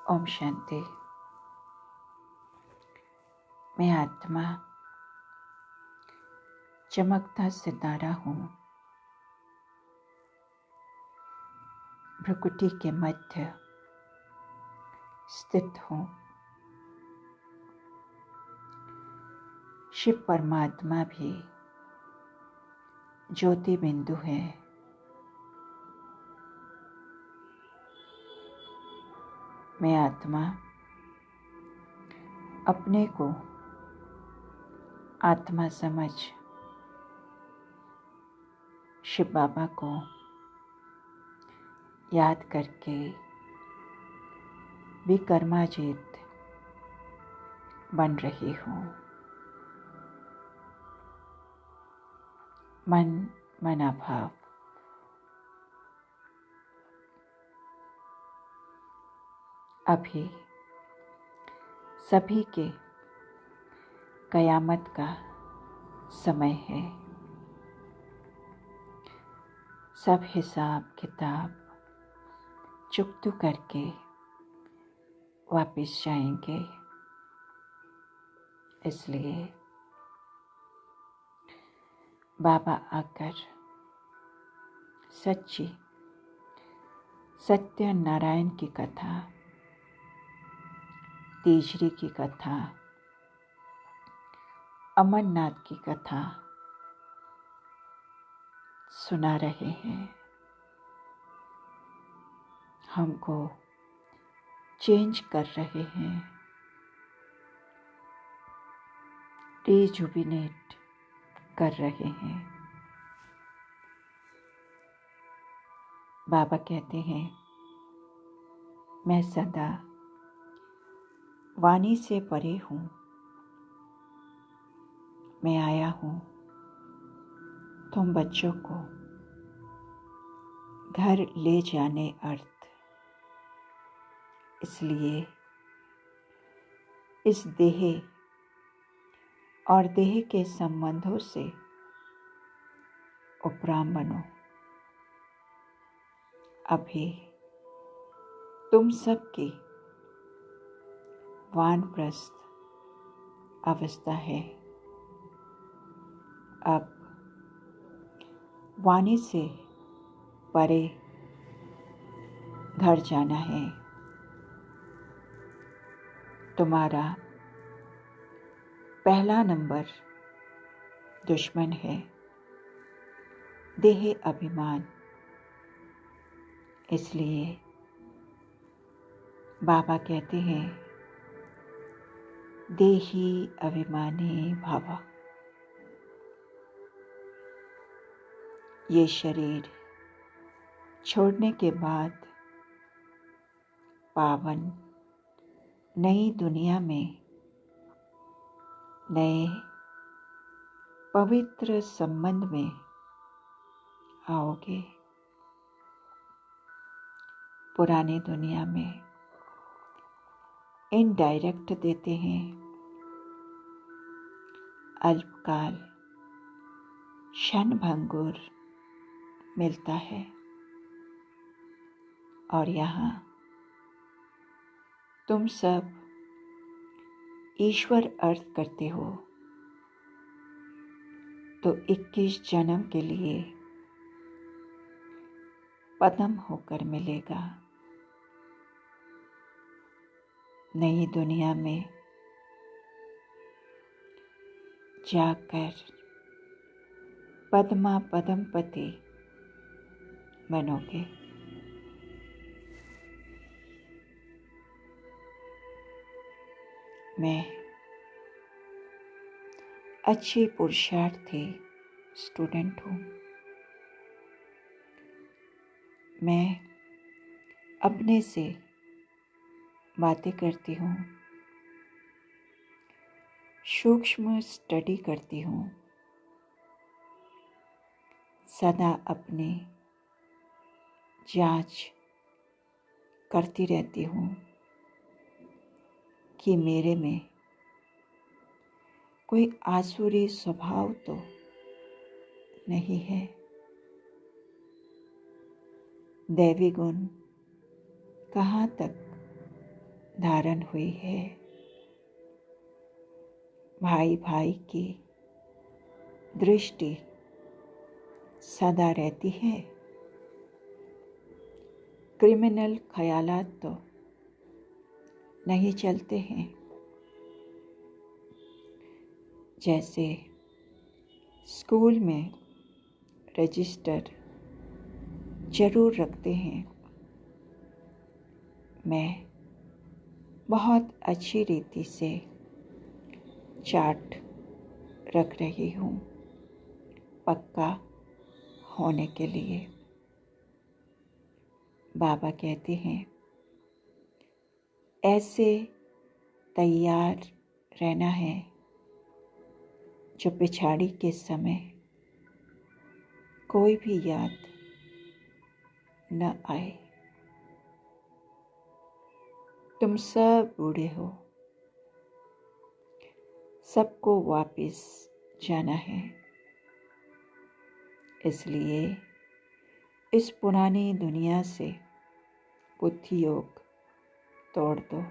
ओम शांति। मैं आत्मा चमकता सितारा हूँ। भ्रुकुटी के मध्य स्थित हूँ। शिव परमात्मा भी ज्योति बिंदु है। मैं आत्मा अपने को आत्मा समझ शिव बाबा को याद करके विकर्माजीत बन रही हूँ। मन मना भाव। अभी सभी के कयामत का समय है। सब हिसाब किताब चुकतू करके वापस जाएंगे। इसलिए बाबा आकर सच्ची सत्यनारायण की कथा, तीजरी की कथा, अमरनाथ की कथा सुना रहे हैं। हमको चेंज कर रहे हैं, रिजुविनेट कर रहे हैं। बाबा कहते हैं, मैं सदा वाणी से परे हूँ। मैं आया हूँ तुम बच्चों को घर ले जाने अर्थ। इसलिए इस देह और देह के संबंधों से उपराम बनो। अभी तुम सबकी वानप्रस्थ अवस्था है। अब वाणी से परे घर जाना है। तुम्हारा पहला नंबर दुश्मन है देह अभिमान। इसलिए बाबा कहते हैं, देही अभिमानी भव। ये शरीर छोड़ने के बाद पावन नई दुनिया में नए पवित्र संबंध में आओगे। पुरानी दुनिया में इनडायरेक्ट देते हैं, अल्पकाल क्षणभंगुर मिलता है। और यहाँ तुम सब ईश्वर अर्थ करते हो तो 21 जन्म के लिए पद्म होकर मिलेगा। नई दुनिया में जाकर पद्मा पद्मपति बनोगे। मैं अच्छी पुरुषार्थी स्टूडेंट हूँ। मैं अपने से बातें करती हूँ, सूक्ष्म स्टडी करती हूँ। सदा अपनी जांच करती रहती हूँ कि मेरे में कोई आसुरी स्वभाव तो नहीं है। दैवी गुण कहाँ तक धारण हुई है। भाई भाई की दृष्टि सदा रहती है। क्रिमिनल ख्यालात तो नहीं चलते हैं। जैसे स्कूल में रजिस्टर जरूर रखते हैं, मैं बहुत अच्छी रीति से चार्ट रख रही हूँ पक्का होने के लिए। बाबा कहते हैं ऐसे तैयार रहना है जो पिछाड़ी के समय कोई भी याद न आए। तुम सब बूढ़े हो, सबको वापस जाना है, इसलिए इस पुरानी दुनिया से बुद्धि योग तोड़ दो।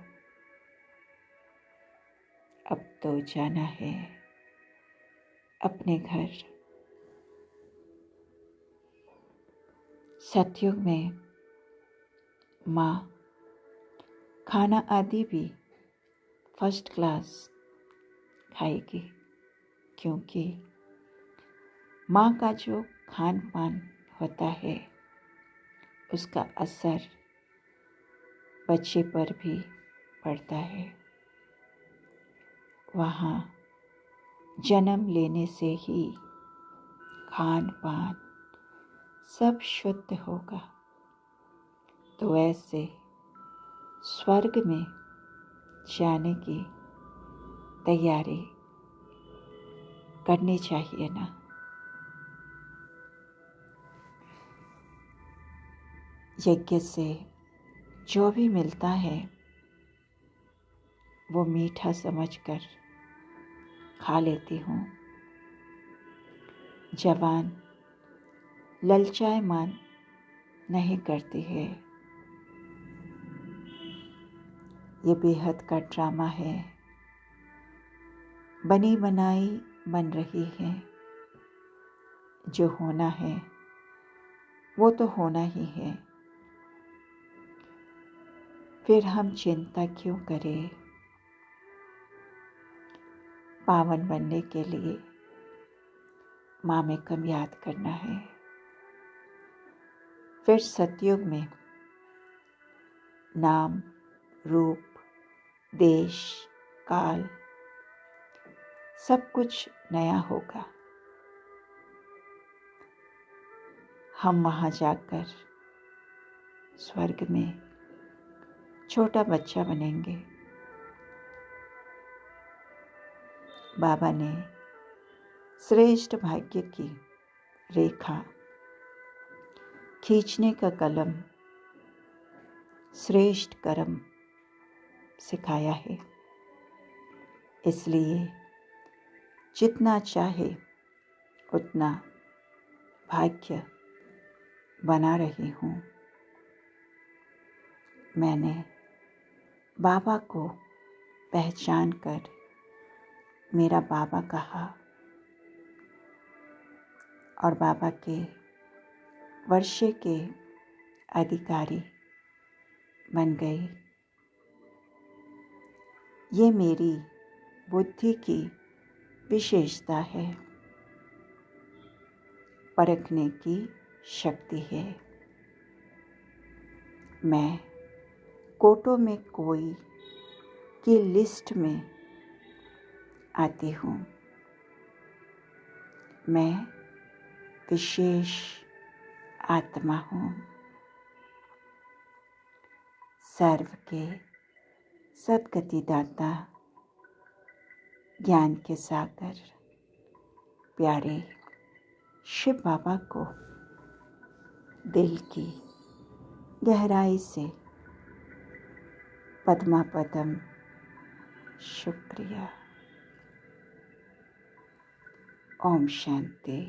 अब तो जाना है अपने घर। सतयुग में माँ खाना आदि भी फर्स्ट क्लास खाएगी, क्योंकि माँ का जो खान पान होता है उसका असर बच्चे पर भी पड़ता है। वहाँ जन्म लेने से ही खान पान सब शुद्ध होगा, तो ऐसे स्वर्ग में जाने की तैयारी करनी चाहिए ना। यज्ञ से जो भी मिलता है वो मीठा समझकर खा लेती हूँ। जवान ललचायमान नहीं करती है। ये बेहद का ड्रामा है, बनी बनाई बन रही है। जो होना है वो तो होना ही है, फिर हम चिंता क्यों करें। पावन बनने के लिए माँ में कम याद करना है। फिर सतयुग में नाम, रूप, देश, काल सब कुछ नया होगा। हम वहाँ जाकर स्वर्ग में छोटा बच्चा बनेंगे। बाबा ने श्रेष्ठ भाग्य की रेखा खींचने का कलम श्रेष्ठ कर्म सिखाया है, इसलिए जितना चाहे उतना भाग्य बना रही हूँ। मैंने बाबा को पहचान कर मेरा बाबा कहा और बाबा के वर्षे के अधिकारी बन गई। ये मेरी बुद्धि की विशेषता है, परखने की शक्ति है। मैं कोटों में कोई की लिस्ट में आती हूँ। मैं विशेष आत्मा हूँ। सर्व के सद्गतिदाता, ज्ञान के सागर प्यारे शिव बाबा को दिल की गहराई से पद्मा पदम शुक्रिया। ओम शांति।